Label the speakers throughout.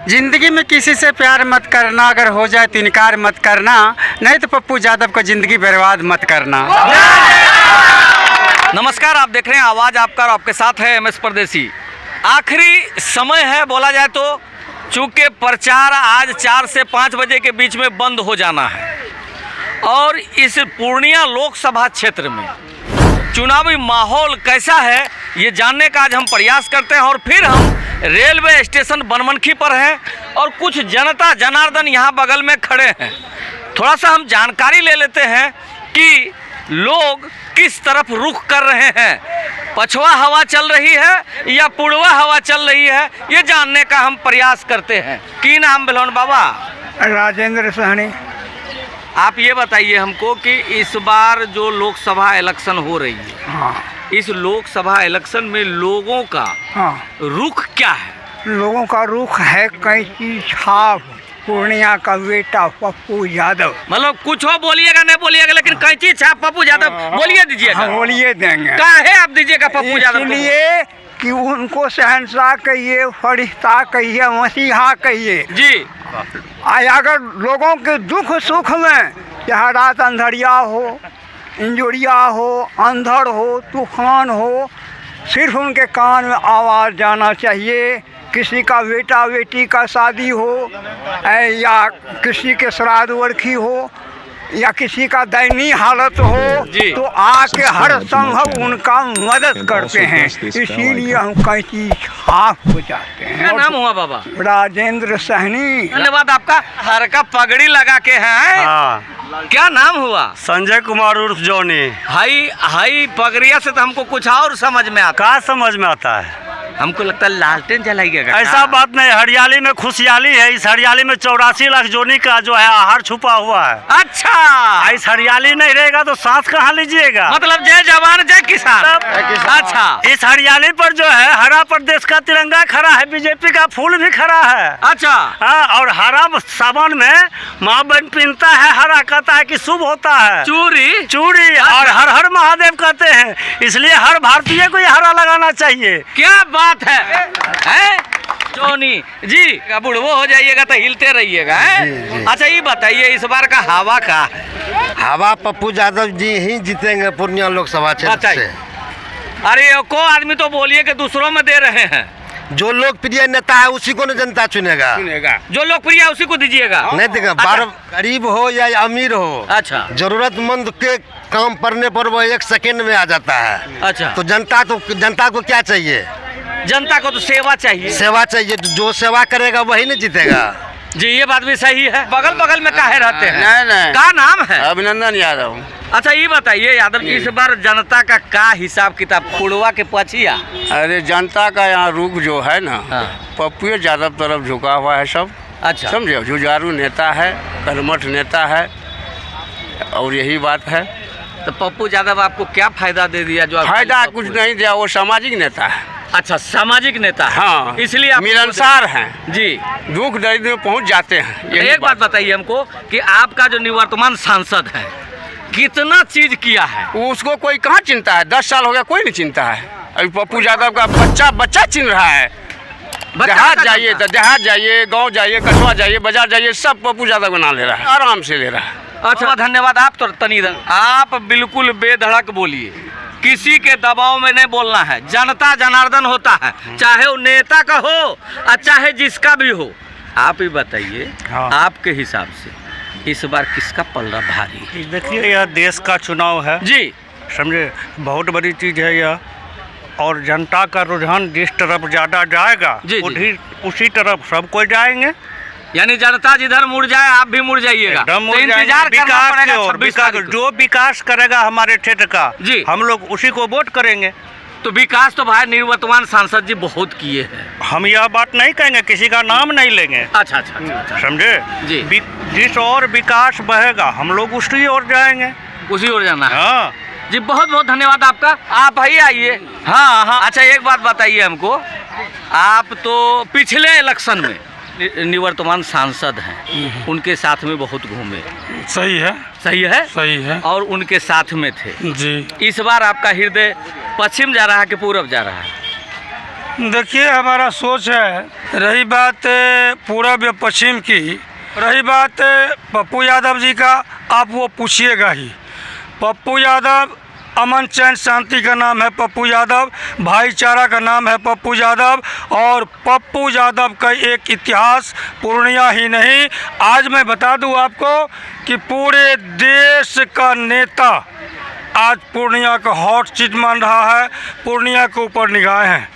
Speaker 1: जिंदगी में किसी से प्यार मत करना, अगर हो जाए तो इनकार मत करना, नहीं तो पप्पू यादव को जिंदगी बर्बाद मत करना।
Speaker 2: नमस्कार, आप देख रहे हैं आवाज़ आपका और आपके साथ है MS परदेसी। आखिरी समय है बोला जाए तो, चूँकि प्रचार आज 4 से 5 बजे के बीच में बंद हो जाना है और इस पूर्णिया लोकसभा क्षेत्र में चुनावी माहौल कैसा है ये जानने का आज हम प्रयास करते हैं। और फिर हम रेलवे स्टेशन बनमनखी पर हैं और कुछ जनता जनार्दन यहाँ बगल में खड़े हैं। थोड़ा सा हम जानकारी ले लेते हैं कि लोग किस तरफ रुख कर रहे हैं, पछवा हवा चल रही है या पूर्वा हवा चल रही है, ये जानने का हम प्रयास करते हैं। की नाम बिलोन बाबा?
Speaker 1: राजेंद्र सहनी।
Speaker 2: आप ये बताइए हमको कि इस बार जो लोकसभा इलेक्शन हो रही है,
Speaker 1: हाँ,
Speaker 2: इस लोकसभा इलेक्शन में लोगों का रुख क्या है?
Speaker 1: लोगों का रुख है कैंची छाप पूर्णिया का बेटा पप्पू यादव।
Speaker 2: मतलब कुछ हो बोलिएगा नहीं बोलिएगा, लेकिन कैंची छाप पप्पू यादव बोलिए दीजिएगा।
Speaker 1: बोलिए देंगे।
Speaker 2: काहे आप दीजिएगा पप्पू यादव?
Speaker 1: इसलिए कि उनको शहंशाह कहिए, फरिश्ता कहिए, मसीहा कहिए
Speaker 2: जी।
Speaker 1: अगर लोगों के दुख सुख में चाहे रात अंधरिया हो, इंजुरिया हो, अंधड़ हो, तूफान हो, सिर्फ उनके कान में आवाज़ जाना चाहिए। किसी का बेटा बेटी का शादी हो या किसी के श्राद्ध वर्षी हो या किसी का दयनीय हालत हो तो आके हर संभव उनका मदद करते हैं। इसीलिए हम कैंची छाप हो जाते हैं।
Speaker 2: क्या नाम हुआ बाबा?
Speaker 1: राजेंद्र सहनी।
Speaker 2: धन्यवाद आपका। हर का पगड़ी लगा के हैं।
Speaker 3: हाँ।
Speaker 2: क्या नाम हुआ?
Speaker 3: संजय कुमार उर्फ जॉनी।
Speaker 2: हाई पगड़िया से तो हमको कुछ और समझ में आता।
Speaker 3: क्या समझ में आता है?
Speaker 2: हमको लगता है लालटेन जलाइएगा।
Speaker 3: ऐसा बात नहीं, हरियाली में खुशहाली है। इस हरियाली में 84 लाख जोनी का जो है आहार छुपा हुआ है।
Speaker 2: अच्छा,
Speaker 3: इस हरियाली नहीं रहेगा तो सांस कहाँ लीजिएगा?
Speaker 2: मतलब जय जवान जय किसान। अच्छा,
Speaker 3: इस हरियाली पर जो है हरा प्रदेश का तिरंगा खड़ा है, बीजेपी का फूल भी खड़ा है।
Speaker 2: अच्छा,
Speaker 3: हाँ, और हरा सामान में माँ बहन पहनता है, हरा कहता है कि शुभ होता है। चूड़ी और हर हर महादेव कहते हैं, इसलिए हर भारतीय को ये हरा लगाना चाहिए।
Speaker 2: क्या बात है जोनी जी? बुढ़वो हो जाइएगा तो हिलते रहिएगा। अच्छा, ये बताइए इस बार का हवा का है?
Speaker 4: हवा पप्पू यादव जी ही जीतेंगे पूर्णिया लोकसभा क्षेत्र से।
Speaker 2: अरे को आदमी तो बोलिए कि दूसरों में दे रहे हैं।
Speaker 4: जो लोकप्रिय नेता है उसी को न जनता चुनेगा।
Speaker 2: जो लोकप्रिय है उसी को दीजिएगा।
Speaker 4: नहीं देगा। बार गरीब हो या अमीर हो,
Speaker 2: अच्छा,
Speaker 4: जरूरतमंद के काम पड़ने पर वो 1 सेकेंड में आ जाता है।
Speaker 2: अच्छा,
Speaker 4: तो जनता को क्या चाहिए?
Speaker 2: जनता को तो सेवा चाहिए।
Speaker 4: सेवा चाहिए। जो सेवा करेगा वही न जीतेगा।
Speaker 2: जी, ये बात भी सही है। बगल बगल में काहे रहते हैं?
Speaker 4: नहीं।
Speaker 2: क्या नाम है?
Speaker 4: अभिनंदन यादव।
Speaker 2: अच्छा, ये बताइए यादव जी, इस बार जनता का हिसाब किताब पुड़वा के पछिया?
Speaker 5: अरे जनता का यहाँ रुख जो है ना, पप्पू यादव तरफ झुका हुआ है सब।
Speaker 2: अच्छा,
Speaker 5: समझे? जुझारू नेता है, कर्मठ नेता है, और यही बात है।
Speaker 2: तो पप्पू यादव आपको क्या फायदा दे दिया? जो
Speaker 5: फायदा कुछ नहीं दिया, वो सामाजिक नेता है।
Speaker 2: अच्छा, सामाजिक नेता।
Speaker 5: हाँ,
Speaker 2: इसलिए आप
Speaker 5: मिलनसार हैं
Speaker 2: जी,
Speaker 5: दुख दर्द में पहुँच जाते हैं।
Speaker 2: एक बात बताइए हमको कि आपका जो निवर्तमान सांसद है कितना चीज किया है?
Speaker 5: उसको कोई कहाँ चिंता है? 10 साल हो गया, कोई नहीं चिंता है। अभी पप्पू यादव का बच्चा चिन्ह रहा है। देहात जाइए तो देहात जाइए, गांव जाइए, कस्बा जाइए, बाजार जाइए, सब पप्पू यादव बना ले रहा है, आराम से ले रहा है।
Speaker 2: अच्छा, धन्यवाद। आप तो तनीदन आप बिल्कुल बेधड़क बोलिए, किसी के दबाव में नहीं बोलना है। जनता जनार्दन होता है, चाहे वो नेता का हो और चाहे जिसका भी हो। आप ही बताइए, आपके हिसाब से इस बार किसका पलड़ा भारी है?
Speaker 3: देखिए, यह देश का चुनाव है
Speaker 2: जी,
Speaker 3: समझे, बहुत बड़ी चीज़ है यह। और जनता का रुझान जिस तरफ ज़्यादा जाएगा उसी तरफ सब कोई जाएंगे।
Speaker 2: यानी जनता जिधर मुड़ जाए आप भी मुड़ जाइएगा। तो इंतजार करना पड़ेगा।
Speaker 3: जो विकास करेगा हमारे क्षेत्र का जी, हम लोग उसी को वोट करेंगे।
Speaker 2: तो विकास तो भाई निवर्तमान सांसद जी बहुत किए हैं।
Speaker 3: हम यह बात नहीं कहेंगे, किसी का नाम नहीं लेंगे।
Speaker 2: अच्छा,
Speaker 3: समझे
Speaker 2: जी।
Speaker 3: जिस और विकास बहेगा हम लोग उसी ओर जाएंगे,
Speaker 2: उसी ओर जाना है।
Speaker 3: हाँ
Speaker 2: जी, बहुत बहुत धन्यवाद आपका। आप ही आइए। हाँ। अच्छा, एक बात बताइए हमको, आप तो पिछले इलेक्शन में निवर्तमान सांसद हैं, उनके साथ में बहुत घूमे।
Speaker 3: सही है।
Speaker 2: सही है और उनके साथ में थे
Speaker 3: जी।
Speaker 2: इस बार आपका हृदय पश्चिम जा रहा है कि पूरब जा रहा है?
Speaker 6: देखिए, हमारा सोच है, रही बात पूरब या पश्चिम की, रही बात पप्पू यादव जी का, आप वो पूछिएगा ही। पप्पू यादव अमन चैन शांति का नाम है पप्पू यादव, भाईचारा का नाम है पप्पू यादव, और पप्पू यादव का एक इतिहास पूर्णिया ही नहीं, आज मैं बता दूं आपको कि पूरे देश का नेता आज पूर्णिया का हॉट सीट मान रहा है, पूर्णिया के ऊपर निगाहें हैं।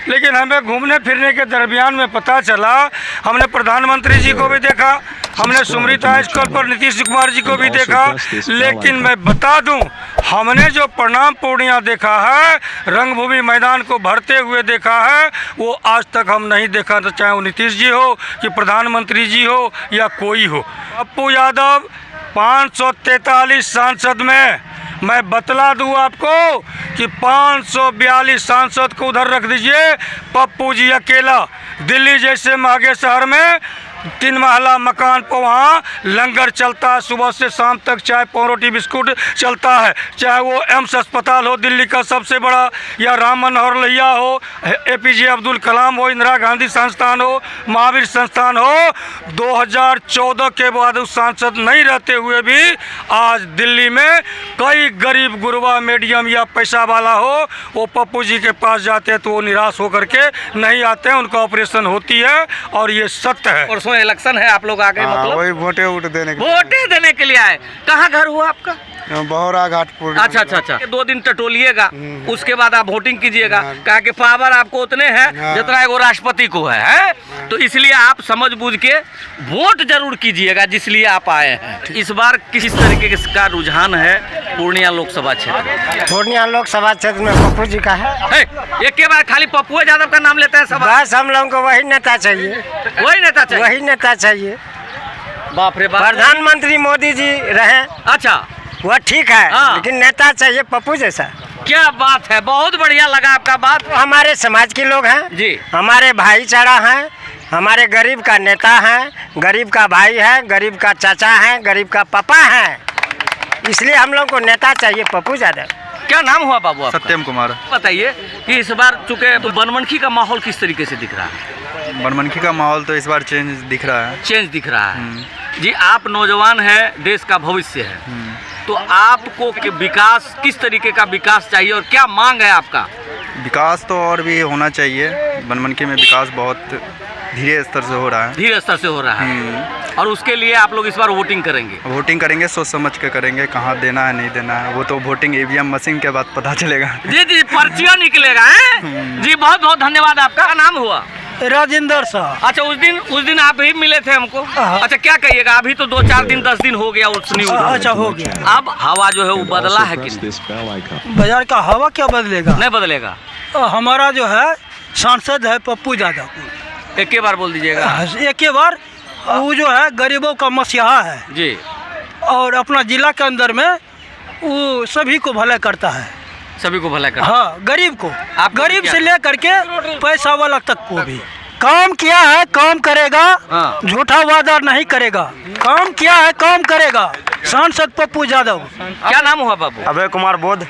Speaker 6: लेकिन हमें घूमने फिरने के दरमियान में पता चला, हमने प्रधानमंत्री जी को भी देखा, हमने सुमृत हाई स्कूल पर नीतीश कुमार जी को भी देखा, लेकिन मैं बता दूं, हमने जो प्रणाम पूर्णिया देखा है, रंगभूमि मैदान को भरते हुए देखा है, वो आज तक हम नहीं देखा था, चाहे वो नीतीश जी हो कि प्रधानमंत्री जी हो या कोई हो। पप्पू यादव 543 सांसद में मैं बतला दूं आपको कि 542 सांसद को उधर रख दीजिए, पप्पू जी अकेला दिल्ली जैसे महंगे शहर में 3 महला मकान पर वहाँ लंगर चलता है, सुबह से शाम तक चाय पाव रोटी बिस्कुट चलता है, चाहे वो एम्स अस्पताल हो दिल्ली का सबसे बड़ा, या राम मनोहर लोहिया हो, APJ अब्दुल कलाम हो, इंदिरा गांधी संस्थान हो, महावीर संस्थान हो। 2014 के बाद उस सांसद नहीं रहते हुए भी आज दिल्ली में कई गरीब गुरबा मीडियम या पैसा वाला हो, वो पप्पू जी के पास जाते हैं तो वो निराश होकर के नहीं आते हैं, उनका ऑपरेशन होती है, और ये सत्य है।
Speaker 2: परसों इलेक्शन है, आप लोग आ गए, मतलब
Speaker 7: वही वोटे
Speaker 2: देने के लिए आए। कहाँ घर हुआ आपका?
Speaker 7: बहोरा घाटपुर।
Speaker 2: अच्छा। 2 दिन टटोलिएगा, उसके बाद आप वोटिंग कीजिएगा, कहा कि पावर आपको उतने हैं जितना एगो राष्ट्रपति को है? तो इसलिए आप समझ बूझ के वोट जरूर कीजिएगा, जिसलिए आप आए हैं। इस बार किस तरीके का रुझान है पूर्णिया लोकसभा क्षेत्र?
Speaker 8: पूर्णिया लोकसभा क्षेत्र में पप्पू जी का है।
Speaker 2: एक के बाद खाली पप्पू यादव का नाम लेते हैं सब?
Speaker 8: बस हम लोगों को वही नेता चाहिए,
Speaker 2: वही नेता चाहिए,
Speaker 8: वही नेता चाहिए।
Speaker 2: बाप रे बाप,
Speaker 8: प्रधानमंत्री मोदी जी रहे,
Speaker 2: अच्छा
Speaker 8: वह ठीक है,
Speaker 2: हाँ।
Speaker 8: लेकिन नेता चाहिए पप्पू जैसा।
Speaker 2: क्या बात है, बहुत बढ़िया लगा आपका बात।
Speaker 8: हमारे समाज के लोग हैं
Speaker 2: जी,
Speaker 8: हमारे भाईचारा हैं, हमारे गरीब का नेता है, गरीब का भाई है, गरीब का चाचा है, गरीब का पापा है, इसलिए हम लोग को नेता चाहिए पप्पू यादव।
Speaker 2: क्या नाम हुआ बाबू आपका?
Speaker 7: सत्यम कुमार।
Speaker 2: बताइए कि इस बार चूंकि तो बनमनखी का माहौल किस तरीके से दिख रहा है?
Speaker 7: बनमनखी का माहौल तो इस बार चेंज दिख रहा है।
Speaker 2: चेंज दिख रहा है जी। आप नौजवान हैं, देश का भविष्य है, तो आपको कि विकास, किस तरीके का विकास चाहिए और क्या मांग है आपका?
Speaker 7: विकास तो और भी होना चाहिए, बनमनखी में विकास बहुत धीरे स्तर से हो रहा है।
Speaker 2: धीरे स्तर से हो रहा है, और उसके लिए आप लोग इस बार वोटिंग करेंगे?
Speaker 7: वोटिंग करेंगे, सोच समझ के करेंगे, कहाँ देना है नहीं देना है, वो तो वोटिंग EVM मशीन के बाद पता चलेगा।
Speaker 2: जी, पर्चियाँ निकलेगा है जी। बहुत बहुत धन्यवाद। आपका नाम हुआ?
Speaker 6: राजेंद्र साहब।
Speaker 2: अच्छा, उस दिन आप ही मिले थे हमको। अच्छा, क्या कहिएगा, अभी तो 2-4 दिन 10 दिन हो गया उस न्यूज़।
Speaker 6: अच्छा, हो गया।
Speaker 2: अब हवा जो है वो बदला है कि नहीं?
Speaker 6: बाजार का हवा क्या बदलेगा?
Speaker 2: नहीं बदलेगा।
Speaker 6: हमारा जो है सांसद है पप्पू यादव,
Speaker 2: एक के बार बोल दीजिएगा।
Speaker 6: एक के बार, वो जो है गरीबों का मसीहा है
Speaker 2: जी,
Speaker 6: और अपना जिला के अंदर में वो सभी को भला करता है,
Speaker 2: सभी को भला करता है।
Speaker 6: हाँ, गरीब को,
Speaker 2: आपको
Speaker 6: गरीब
Speaker 2: क्या?
Speaker 6: से लेकर के पैसा वाला तक को भी काम किया है, काम करेगा,
Speaker 2: हाँ।
Speaker 6: झूठा वादा नहीं करेगा, काम किया है, काम करेगा। सांसद पप्पू यादव।
Speaker 2: क्या नाम हुआ बाबू?
Speaker 4: अभय कुमार बोध।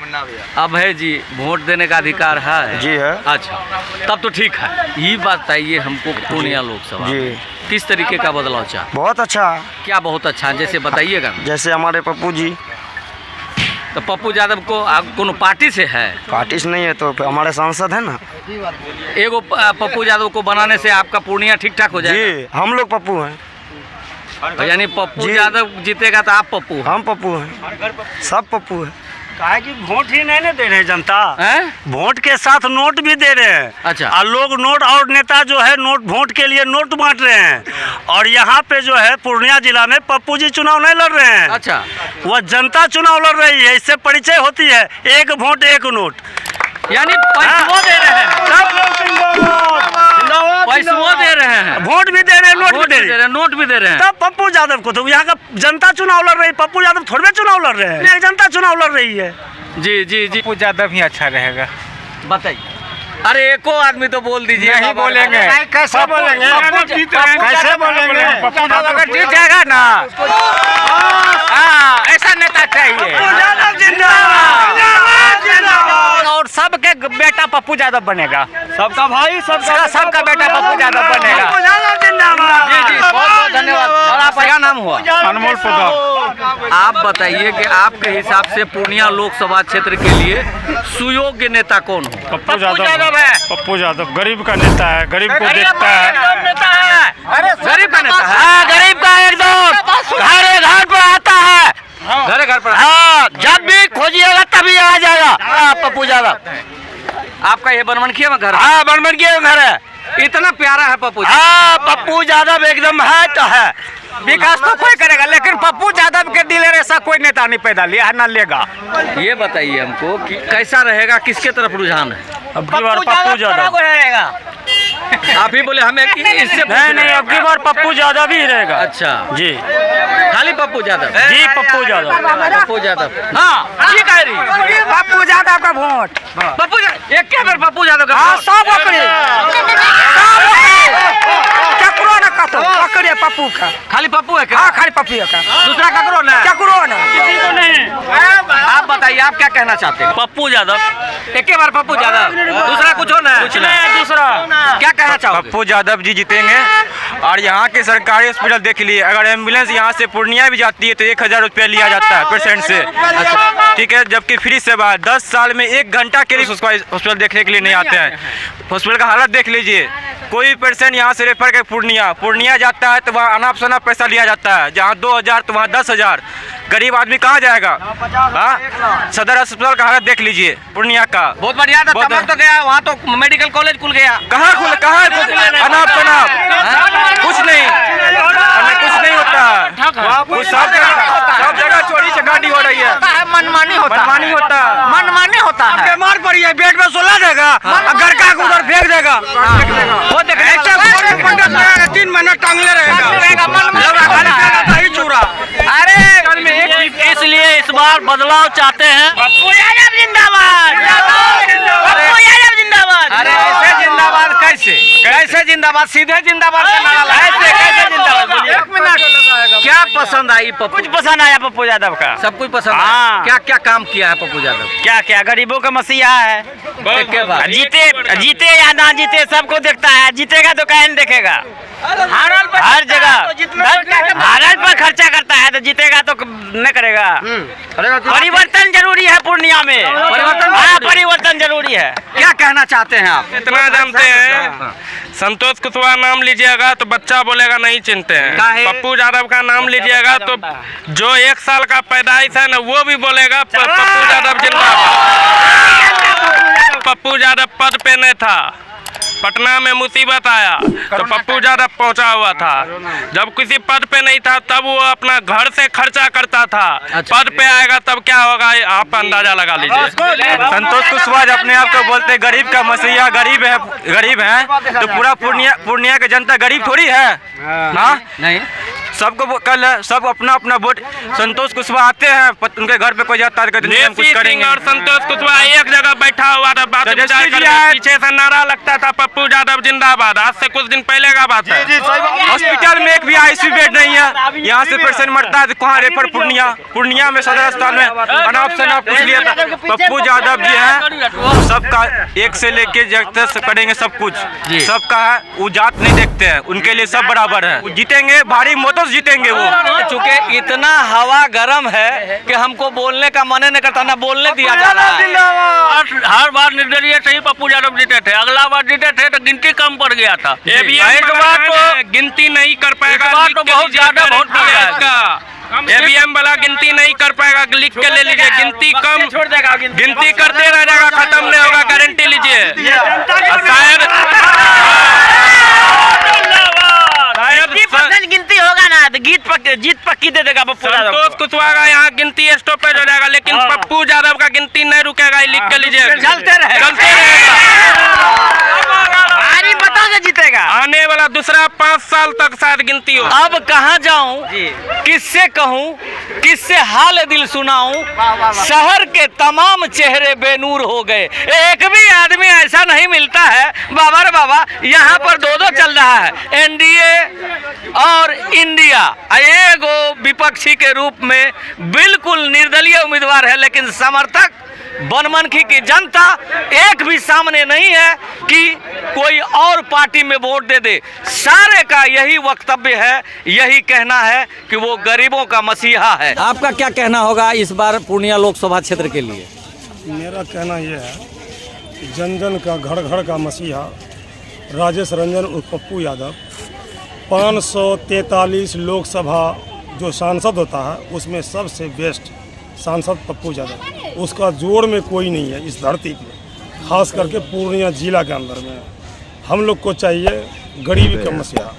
Speaker 2: अभय जी, वोट देने का अधिकार है?
Speaker 4: जी है।
Speaker 2: अच्छा, तब तो ठीक है। ये बताइए हमको, पूर्णिया लोकसभा
Speaker 4: जी
Speaker 2: किस तरीके का बदलाव चाह?
Speaker 4: बहुत अच्छा।
Speaker 2: क्या बहुत अच्छा, जैसे बताइएगा ना।
Speaker 4: जैसे हमारे पप्पू जी,
Speaker 2: तो पप्पू यादव को कोनो पार्टी से है?
Speaker 4: पार्टी से नहीं है तो हमारे सांसद है ना।
Speaker 2: एगो पप्पू यादव को बनाने से आपका पूर्णिया ठीक ठाक हो जाएगा?
Speaker 4: जी, हम लोग पप्पू हैं।
Speaker 2: यानी पप्पू
Speaker 4: जी।
Speaker 2: यादव जीतेगा तो आप पप्पू हैं?
Speaker 4: हम पप्पू हैं, सब पप्पू हैं।
Speaker 3: काहे कि वोट ही नहीं दे रहे जनता,
Speaker 2: हैं?
Speaker 3: वोट के साथ नोट भी दे रहे हैं।
Speaker 2: अच्छा।
Speaker 3: और लोग नोट, और नेता जो है नोट, वोट के लिए नोट बांट रहे हैं। और यहाँ पे जो है पूर्णिया जिला में पप्पू जी चुनाव नहीं लड़ रहे हैं।
Speaker 2: अच्छा,
Speaker 3: वह जनता चुनाव लड़ रही है, इससे परिचय होती है, एक वोट एक नोट।
Speaker 2: यानी पैसों दे रहे हैं, पैसों दे रहे हैं,
Speaker 3: वोट भी दे रहे हैं, नोट भी दे रहे हैं।
Speaker 2: नोट भी दे रहे हैं।
Speaker 3: तब पप्पू यादव को तो यहाँ का जनता चुनाव लड़ रही है, पप्पू यादव थोड़े चुनाव लड़ रहे हैं, जनता चुनाव लड़ रही है।
Speaker 2: जी जी जी,
Speaker 6: पप्पू यादव ही अच्छा रहेगा।
Speaker 2: बताइए। अरे एको आदमी तो बोल दीजिए।
Speaker 6: नहीं बोलेंगे।
Speaker 8: कैसे बोलेंगे? कैसे बोलेंगे?
Speaker 6: जीत जाएगा ना, ऐसा नेता चाहिए।
Speaker 2: और
Speaker 8: सबके बेटा पप्पू यादव बनेगा।
Speaker 3: सबका भाई
Speaker 8: सबका बेटा पप्पू यादव बनेगा।
Speaker 2: जी जी, बहुत बहुत धन्यवाद। और आपका क्या नाम हुआ?
Speaker 6: अनमोल पोदार।
Speaker 2: आप बताइए कि आपके हिसाब से पूर्णिया लोकसभा क्षेत्र के लिए सुयोग्य नेता कौन हो?
Speaker 6: पप्पू यादव है। पप्पू यादव गरीब का नेता है, गरीब को देखता है।
Speaker 2: गरीब का नेता है।
Speaker 8: हाँ, गरीब का एकदम घरे घर पर आता है।
Speaker 2: घरे घर पर।
Speaker 8: हाँ, जब भी खोजिएगा तभी आ जाएगा। हाँ, पप्पू यादव।
Speaker 2: आपका ये बनमनखिया में घर है?
Speaker 8: हाँ, बनमन के घर है।
Speaker 2: इतना प्यारा है पप्पू जी।
Speaker 8: हाँ, पप्पू यादव एकदम है तो है। विकास तो कोई करेगा, लेकिन पप्पू यादव के दिल ऐसा कोई नेता नहीं पैदा लिया ना लेगा।
Speaker 2: ये बताइए हमको कि कैसा रहेगा, किसके तरफ रुझान है?
Speaker 6: अब की बार पप्पू यादव
Speaker 8: रहेगा।
Speaker 2: आप ही बोले हमें कि इससे
Speaker 6: नहीं, अब की बार पप्पू यादव ही रहेगा।
Speaker 2: अच्छा
Speaker 6: जी,
Speaker 2: खाली पप्पू यादव?
Speaker 6: जी पप्पू यादव।
Speaker 2: पप्पू यादव। हाँ, ये कह रही
Speaker 1: पप्पू यादव का वोट।
Speaker 2: पप्पू यादव एक क्या बार पप्पू यादव का
Speaker 1: हाँ,
Speaker 2: वोट?
Speaker 1: सब चक्रो न कतो पकड़े पप्पू का।
Speaker 2: खाली पप्पू है क्या?
Speaker 1: हाँ, खाली पप्पू का,
Speaker 2: दूसरा ककरो ना?
Speaker 1: चक्रो न।
Speaker 2: आप बताइए, आप क्या कहना चाहते हैं?
Speaker 3: पप्पू यादव।
Speaker 2: एक बार पप्पू यादव, दूसरा कुछ हो ना?
Speaker 3: कुछ नहीं, दूसरा
Speaker 2: क्या कहना चाहोगे?
Speaker 6: पप्पू यादव जी जीतेंगे। और यहाँ के सरकारी हॉस्पिटल देख लिए, अगर एम्बुलेंस यहाँ से पूर्णिया भी जाती है तो 1000 रुपया लिया जाता है पेशेंट से। ठीक है, जबकि फ्री सेवा है। 10 साल में 1 घंटा के लिए उसको हॉस्पिटल देखने के लिए नहीं आते हैं। हॉस्पिटल का हालत देख लीजिए। कोई पेशेंट यहाँ से रेफर कर पूर्णिया जाता है तो वहाँ अनाप शनाप पैसा लिया जाता है। जहाँ 2000 तो वहाँ 10,000। गरीब आदमी कहाँ जाएगा? हाँ, सदर अस्पताल का हालत देख लीजिए पूर्णिया का।
Speaker 2: बहुत बढ़िया था, चमक तो गया, वहाँ तो मेडिकल कॉलेज खुल गया।
Speaker 6: कहाँ अनाप शनाप कुछ नहीं होता है। कुछ सब जगह चोरी चकारी हो रही है।
Speaker 8: मनमानी होता है।
Speaker 6: मनमानी होता है। बीमार पड़ी है, बेड में सोला देगा, घर का उधर फेंक देगा।
Speaker 2: वो देखिए
Speaker 6: 3 महीना टांगले रहेगा। चूरा।
Speaker 2: अरे
Speaker 3: इसलिए इस बार बदलाव चाहते हैं।
Speaker 8: पप्पू यादव जिंदाबाद। पप्पू यादव जिंदाबाद।
Speaker 2: अरे ऐसे जिंदाबाद कैसे जिंदाबाद? सीधे जिंदाबाद का नारा लगा।
Speaker 8: कैसे जिंदाबाद बोलिए?
Speaker 2: क्या पसंद आई पप्पू?
Speaker 8: कुछ पसंद आया पप्पू यादव का?
Speaker 2: सब कुछ पसंद
Speaker 8: हाँ।
Speaker 2: आया। क्या क्या काम किया है पप्पू यादव?
Speaker 8: क्या क्या गरीबों का मसीहा है।
Speaker 2: के बाद
Speaker 8: जीते या ना जीते सबको देखता है। जीतेगा तो कहीं नहीं देखेगा। हर जगह हारल पर खर्चा करता है, तो जीतेगा तो नहीं करेगा। परिवर्तन जरूरी है पूर्णिया में। परिवर्तन जरूरी है।
Speaker 2: क्या कहना चाहते हैं आप?
Speaker 9: इतना जानते हैं, संतोष कुशवाहा नाम लीजिएगा तो बच्चा बोलेगा नहीं चिनते हैं।
Speaker 2: काहे?
Speaker 9: पप्पू यादव का नाम लीजिएगा तो जो 1 साल का पैदाइश है ना वो भी बोलेगा पप्पू यादव जिंदाबाद। पप्पू यादव पद पे नहीं था, पटना में मुसीबत आया तो पप्पू यादव पहुंचा हुआ था। जब किसी पद पे नहीं था तब वो अपना घर से खर्चा करता था। पद पे आएगा तब क्या होगा आप अंदाजा लगा लीजिए।
Speaker 6: संतोष कुशवाहा अपने आप को बोलते हैं गरीब का मसीहा। गरीब है तो पूरा पूर्णिया की जनता गरीब थोड़ी है। हाँ,
Speaker 2: नहीं,
Speaker 6: सबको कल सब अपना वोट संतोष कुशवाहा आते हैं, उनके घर पे कोई जाता है कहते हैं हम कुछ करेंगे।
Speaker 9: और संतोष कुशवाहा एक जगह बैठा हुआ था, बात विचार करके पीछे से नारा लगता था पप्पू यादव जिंदाबाद। आज से कुछ दिन पहले का बात है।
Speaker 6: हॉस्पिटल में एक भी ICU बेड नहीं है। यहाँ से पेशेंट मरता है तो कहाँ रेफर? पूर्णिया में सदर अस्पताल में अनाप शनाप कुछ लिया था। पप्पू यादव जी हैं, सबका एक से लेके जब तक करेंगे सब कुछ। सबका है, वो जात नहीं देखते हैं, उनके लिए सब बराबर है। वो जीतेंगे, भारी मतों से जीतेंगे वो।
Speaker 2: चूंकि इतना हवा गर्म है कि हमको बोलने का मन नहीं करता, ना बोलने दिया जा रहा है।
Speaker 3: हर बार निर्दलीय से ही पप्पू यादव जीते थे। अगला बार जीते थे तो गिनती कम पड़ गया था।
Speaker 9: एक बार तो गिनती नहीं कर पाएगा,
Speaker 3: तो बहुत ज्यादा वोट मिल जाएगा।
Speaker 9: ABM वाला गिनती नहीं कर पाएगा, लिख के ले लीजिए। गिनती कम
Speaker 8: छोड़ देगा।
Speaker 9: गिनती करते रह जाएगा, खत्म नहीं होगा, गारंटी लीजिए। शायद
Speaker 8: 50% गिनती होगा ना तो जीत पक्की दे देगा पप्पू यादव।
Speaker 9: संतोष कुशवाहा का यहाँ गिनती स्टॉपेज हो जाएगा, लेकिन पप्पू यादव का गिनती नहीं रुकेगा। लिख के लीजिए,
Speaker 2: चलते रहेगा।
Speaker 8: भारी मतों से जीतेगा।
Speaker 9: आने वाला दूसरा 5 साल तक शायद गिनती हो।
Speaker 2: अब कहाँ जाऊं, किससे कहूं, किससे हाल दिल सुनाऊं? शहर के तमाम चेहरे बेनूर हो गए। एक भी आदमी ऐसा नहीं मिलता है। बाबा रे बाबा, यहाँ पर 2-2 चल रहा है, NDA और इंडिया। एगो विपक्षी के रूप में बिल्कुल निर्दलीय उम्मीदवार है, लेकिन समर्थक बनमनखी की जनता एक भी सामने नहीं है कि कोई और पार्टी में वोट दे दे। सारे का यही वक्तव्य है, यही कहना है कि वो गरीबों का मसीहा है। आपका क्या कहना होगा इस बार पूर्णिया लोकसभा क्षेत्र के लिए?
Speaker 6: मेरा कहना यह है कि जन जन का घर घर का मसीहा राजेश रंजन उर्फ पप्पू यादव 543 लोकसभा जो सांसद होता है उसमें सबसे बेस्ट सांसद पप्पू यादव, उसका जोड़ में कोई नहीं है इस धरती पे, खास करके पूर्णिया जिला के अंदर में। हम लोग को चाहिए गरीबी का मसीहा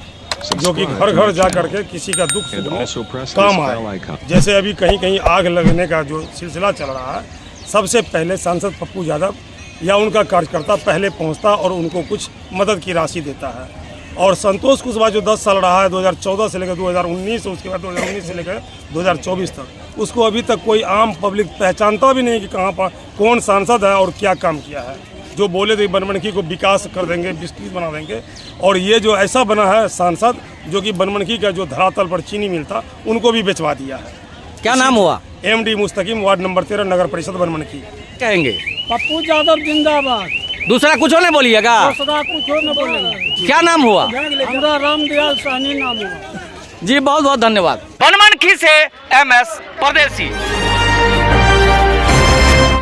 Speaker 6: जो कि घर घर जा करके किसी का दुख सुख में काम आए। जैसे अभी कहीं कहीं आग लगने का जो सिलसिला चल रहा है, सबसे पहले सांसद पप्पू यादव या उनका कार्यकर्ता पहले पहुंचता और उनको कुछ मदद की राशि देता है। और संतोष कुशवाहा जो 10 साल रहा है 2014 से लेकर 2019, उसके बाद 2019 से लेकर 2024 तक, उसको अभी तक कोई आम पब्लिक पहचानता भी नहीं कि कहाँ पर कौन सांसद है और क्या काम किया है। जो बोले थे बनमनखी को विकास कर देंगे, विस्तृत बना देंगे, और ये जो ऐसा बना है सांसद जो कि बनमनखी का जो धरातल पर चीनी मिलता उनको भी बेचवा दिया है।
Speaker 2: क्या नाम हुआ?
Speaker 6: MD मुस्तकीम, वार्ड नंबर 13, नगर परिषद बनमनखी।
Speaker 2: कहेंगे
Speaker 3: पप्पू यादव जिंदाबाद।
Speaker 2: दूसरा कुछ नहीं बोलिएगा?
Speaker 3: दूसरा कुछ न बोलेगा।
Speaker 2: क्या नाम हुआ?
Speaker 3: हमारा रामदयाल साहनी नाम हुआ।
Speaker 2: जी बहुत बहुत धन्यवाद। बनमनखी से MS परदेसी।